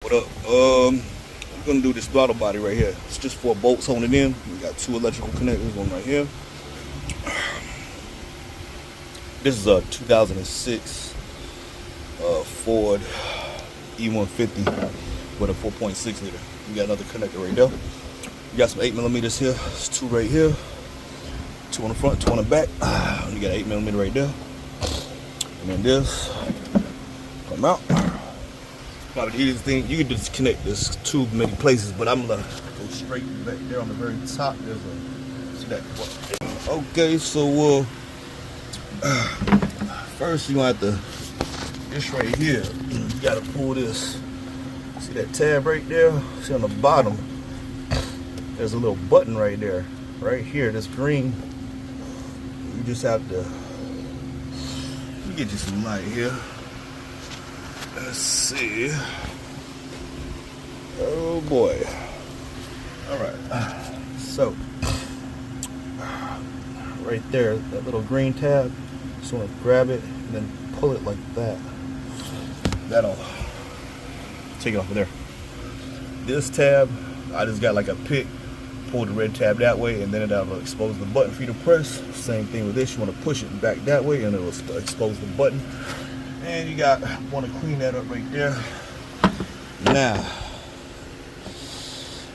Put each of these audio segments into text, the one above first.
What up? I'm gonna do this throttle body right here. It's just 4 bolts holding it in. We got 2 electrical connectors, one right here. This is a 2006 Ford E-150 with a 4.6 liter. We got another connector right there. We got some 8mm here. There's 2 right here. 2 on the front, 2 on the back. We got 8mm right there. And then this come out. Probably the easiest thing, you can just connect this tube many places, but I'm gonna go straight back there on the very top. There's a, see that? Okay, so first you're gonna have to, this right here, you gotta pull this. See that tab right there? See on the bottom, there's a little button right there. Right here, this green. You just have to, let me get you some light here. Let's see. Oh boy. Alright. So, right there, that little green tab. Just want to grab it and then pull it like that. That'll take it off of there. This tab, I just got like a pick. Pull the red tab that way, and then it'll expose the button for you to press. Same thing with this. You want to push it back that way, and it'll expose the button. And you want to clean that up right there. Now,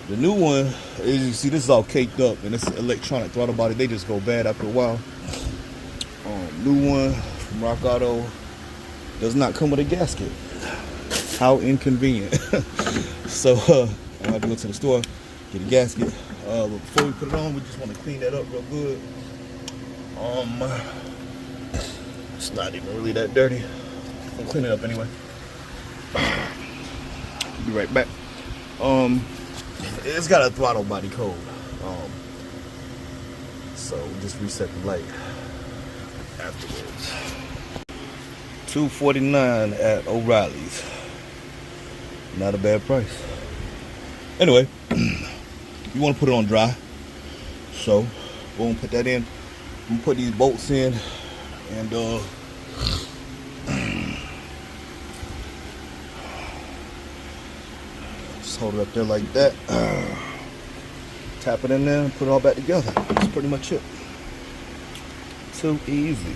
the new one, as you see, this is all caked up, and it's electronic throttle body. They just go bad after a while. New one from Rock Auto does not come with a gasket. How inconvenient. So I'm gonna go to the store, get a gasket. But before we put it on, we just want to clean that up real good. It's not even really that dirty. I'll clean it up anyway. Be right back. It's got a throttle body code. So we'll just reset the light afterwards. $249 at O'Reilly's. Not a bad price. Anyway, you want to put it on dry. So we're gonna put that in. I'm gonna put these bolts in and just hold it up there like that. Tap it in there and put it all back together. That's pretty much it. Too easy.